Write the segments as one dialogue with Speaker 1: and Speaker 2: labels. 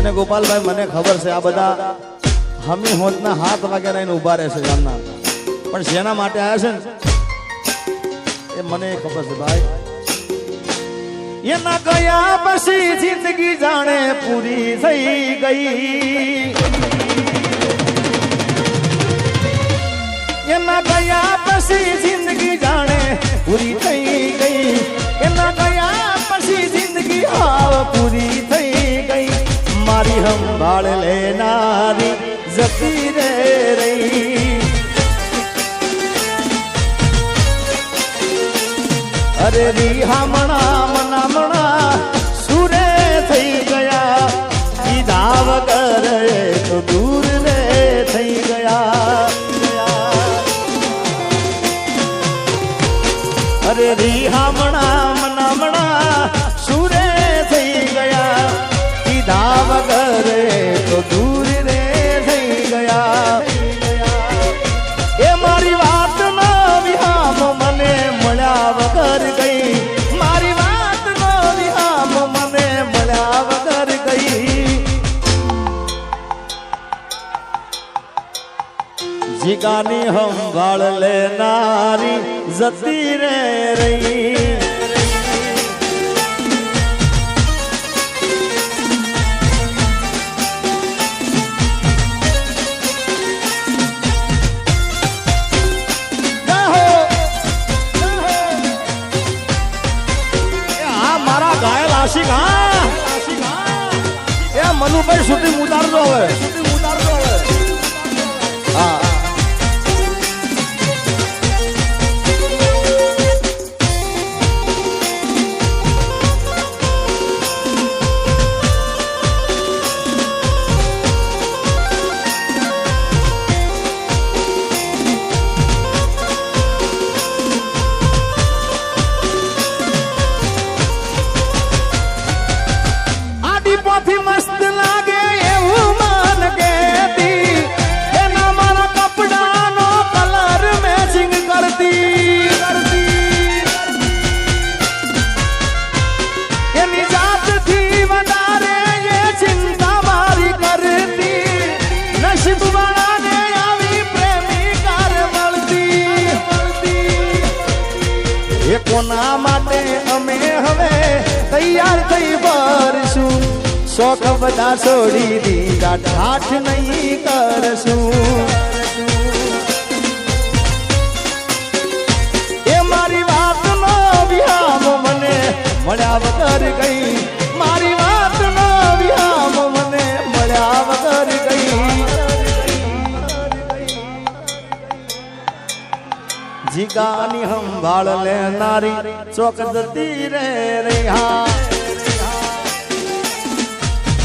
Speaker 1: અને ગોપાલભાઈ મને ખબર છે આ બધા હમી હોતના હાથ વગેરે એને ઉભા રહેશે જામના પણ શેના માટે આવ્યા છે ને એ મને ખબર છે ભાઈ એના ગયા પછી જિંદગી જાણે પૂરી થઈ ગઈ એના ગયા પછી જિંદગી જાણે પૂરી થઈ ગઈ એના ગયા પછી જિંદગી હાવ પૂરી થઈ ગઈ મારી સંભાળ લેનારી જતી રે રહી અરે રીહામણા મનામણા સુરે થઈ ગયા કીધા વગર તો દૂર રે થઈ ગયા અરે રીહામણા મનામણા સુરે થઈ ગયા કીધા વગર તો દૂર રે થઈ ગયા એ મારી વાત નો વિહામ મને મળ્યા વગર ગઈ મારી વાત નો વિહામ મને મળ્યા વગર ગઈ જીગાની સંભાળ લેનારી જતી રે રહી આશિક હા એ મનુભાઈ શૂટિંગ ઉતારજો હવે હા મસ્ત લાગે એવું માન કેતી એના મારા કપડાનો કલર મેચિંગ કરતી એની જાતથી વધારે એ ચિંતા મારી કરતી નસીબ વાળાને આવી પ્રેમિકાર મળતી એ કોના માટે અમે હવે તૈયાર થઈ ભરશું શોખ બધા છોડી દીધા ઠાઠ નહીં કરશું એ મારી વાત નો વિહામ મને મળ્યા વગર ગઈ મારી વાત નો વિહામ મને મળ્યા વગર ગઈ જીગાની સંભાળ લેનારી ચોક જતી રે રહ્યા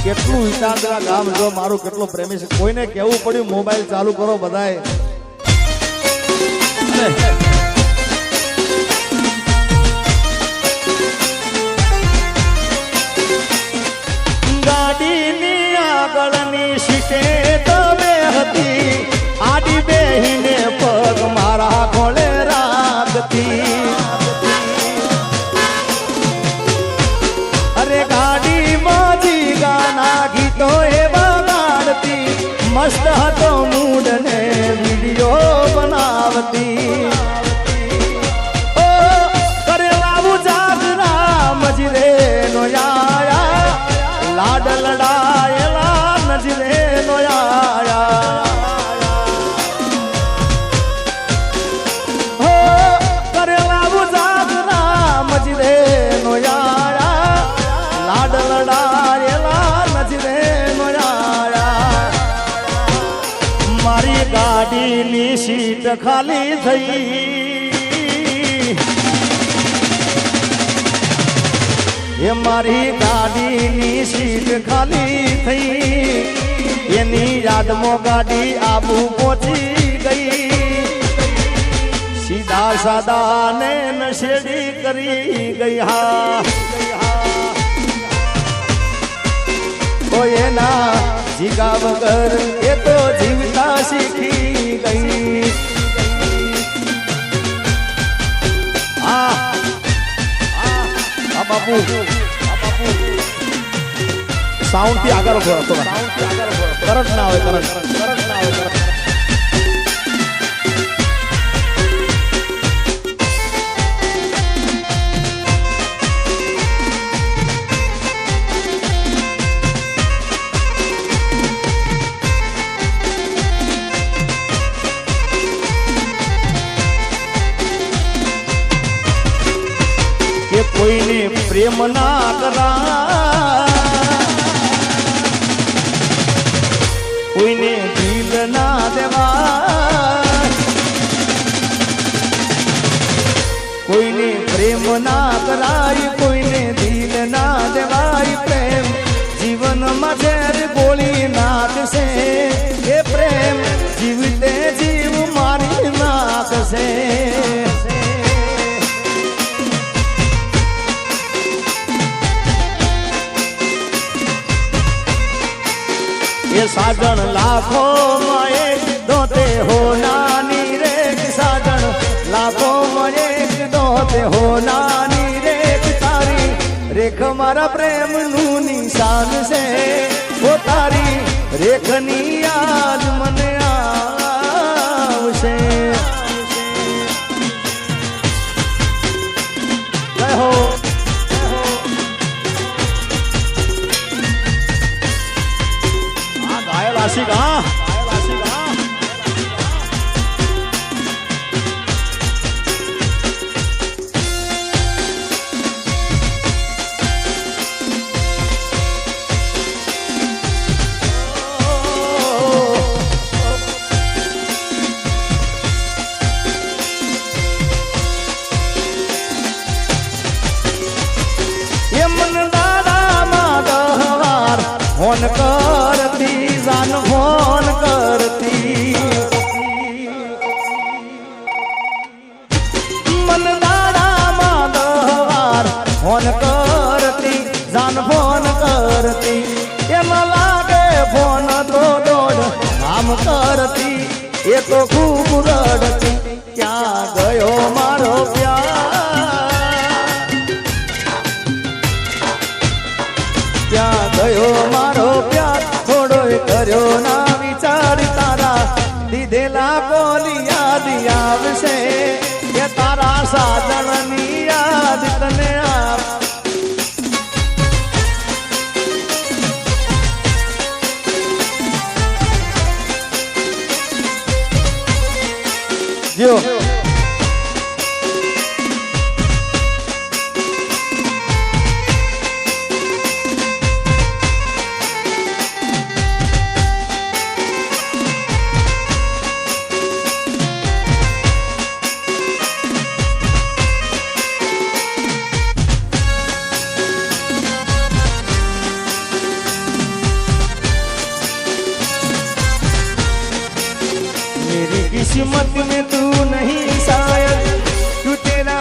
Speaker 1: કેટલું ઈટાંદરા ગામ જો મારું કેટલો પ્રેમી છે કોઈને કેવું પડ્યું મોબાઈલ ચાલુ કરો બધાએ ગાડીની આગળની સીટે તો બે હતી આડી બેહીને પગ મારા ખોળે રાખતી અરે ગાડી મોજી ગાના ગીતો એવા ગાડતી મસ્ત હતો મૂડ ને વિડીયો બનાવતી ઓ કરે લાવું જાગરા મજરે નો આયા લાડ લડાયેલા નજરે નો આયા હો કરે લાવું જાગરા મજરે નો આયા લાડ લડાયેલા નજરે નો આયા મારી ગાડીની સીટ ખાલી થઈ એ મારી ગાડીની સીટ ખાલી થઈ એની યાદમાં ગાડી આબુ પહોંચી ગઈ સીધા સાદા ને નશેડી કરી ગઈ હા એના જીગા વગર એ તો જીવતા શીખી ગઈ આ બાપુ સાઉન્ડ થી આગળ ઉભો હતો કરંટ ના આવે કરંટ ના આવે કે કોઈને પ્રેમ ના કરા કોઈને દિલ ના દેવા કોઈને પ્રેમ ના કરાય કોઈને દિલ ના દેવાય પ્રેમ જીવનમાં ઝેર ગોળી નાખશે એ પ્રેમ જીવતે જીવ મારી નાખશે ये साजन लाखों में एक दोते हो नानी रे साजन लाखों में एक दोते हो नानी रे तारी रेख मारा प्रेम नू निशान से वो तारी रेख नी याद मन आवशे कहो आशिक ये मन दादा माधवार होन करती जान फोन करती मन दादा माधवार फोन करती जान फोन करती एम लागे फोन तो दौड़ काम करती ये तो खूब रड़ती क्या गयो मारो प्यार क्या गयो मारो प्यार थोड़ो कर्यो ना विचार तारा दीधेला बोली याद आवशे ये तारा साजणनी याद तने आव जो किस्मत में